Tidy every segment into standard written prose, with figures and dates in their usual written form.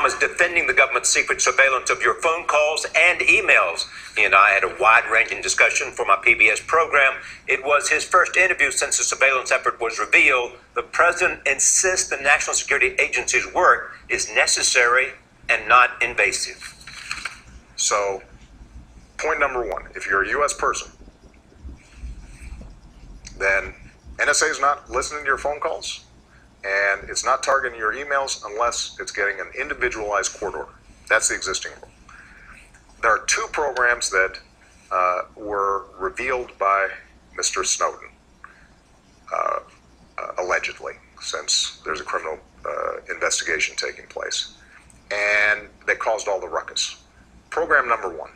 was defending the government's secret surveillance of your phone calls and emails. He and I had a wide-ranging discussion for my PBS program. It was his first interview since the surveillance effort was revealed. The president insists the National Security Agency's work is necessary and not invasive. So, point number one, if you're a U.S. person, then NSA is not listening to your phone calls, and it's not targeting your emails unless it's getting an individualized court order. That's the existing rule. There are two programs that were revealed by Mr. Snowden, allegedly, since there's a criminal investigation taking place, and they caused all the ruckus. Program number one,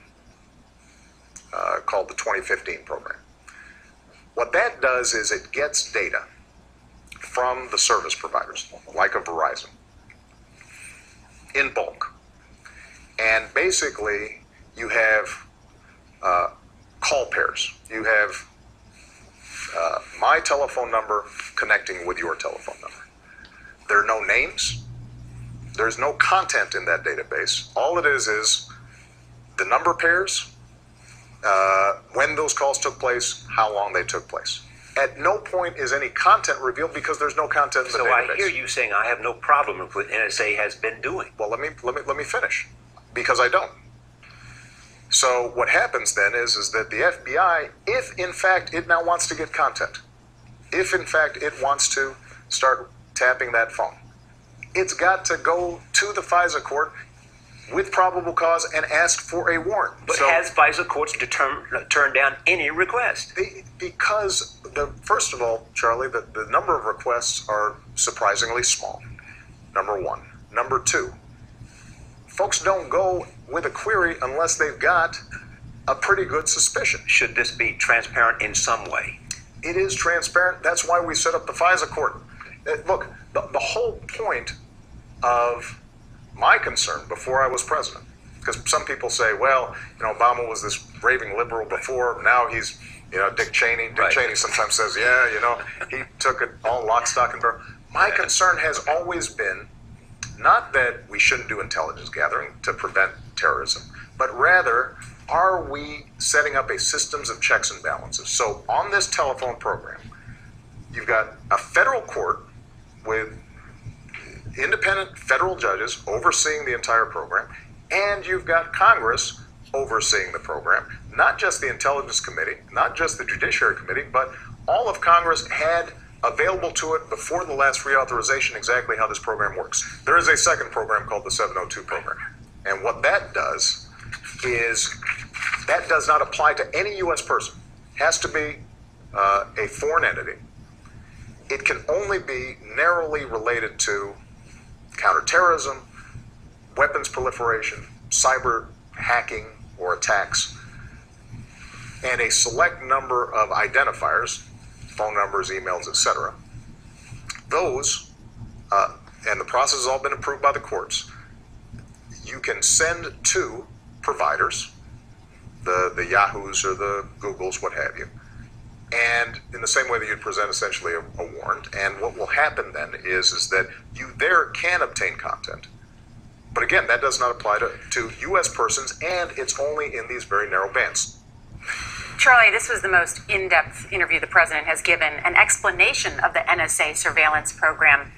called the 2015 program. What that does is it gets data from the service providers, like a Verizon, in bulk. And basically, you have call pairs. You have my telephone number connecting with your telephone number. There are no names. There's no content in that database. All it is the number pairs, when those calls took place, how long they took place. At no point is any content revealed because there's no content in the database. So I hear you saying I have no problem with what NSA has been doing. Well, let me finish, because I don't. So what happens then is that the FBI, if in fact it now wants to get content, if in fact it wants to start tapping that phone, it's got to go to the FISA court with probable cause and ask for a warrant. But has FISA courts turned down any request? Because, first of all, Charlie, the number of requests are surprisingly small, number one. Number two, folks don't go with a query unless they've got a pretty good suspicion. Should this be transparent in some way? It is transparent. That's why we set up the FISA court. Look, the whole point of my concern before I was president, because some people say, well, Obama was this raving liberal before, now he's, Dick Cheney. Dick Cheney sometimes says, yeah, he took it all lock, stock, and barrel. My concern has always been not that we shouldn't do intelligence gathering to prevent terrorism, but rather, are we setting up a systems of checks and balances? So on this telephone program, you've got a federal court with independent federal judges overseeing the entire program, and you've got Congress overseeing the program, not just the Intelligence Committee, not just the Judiciary Committee, but all of Congress had available to it before the last reauthorization exactly how this program works. There is a second program called the 702 program, and what that does is that does not apply to any U.S. person. It has to be a foreign entity. It can only be narrowly related to counterterrorism, weapons proliferation, cyber hacking or attacks, and a select number of identifiers, phone numbers, emails, etc. Those, and the process has all been approved by the courts, you can send to providers, the Yahoos or the Googles, what have you, and in the same way that you'd present essentially a warrant. And what will happen then is that you there can obtain content. But again, that does not apply to U.S. persons, and it's only in these very narrow bands. Charlie, this was the most in-depth interview the president has given, an explanation of the NSA surveillance program.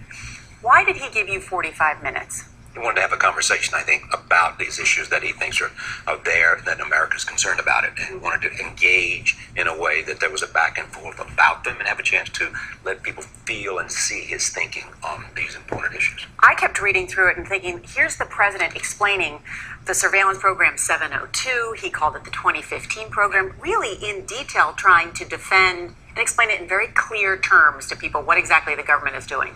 Why did he give you 45 minutes? He wanted to have a conversation, I think, about these issues that he thinks are there, that America's concerned about it. And he wanted to engage in a way that there was a back and forth about them and have a chance to let people feel and see his thinking on these important issues. I kept reading through it and thinking, here's the president explaining the surveillance program 702. He called it the 2015 program, really in detail trying to defend and explain it in very clear terms to people what exactly the government is doing.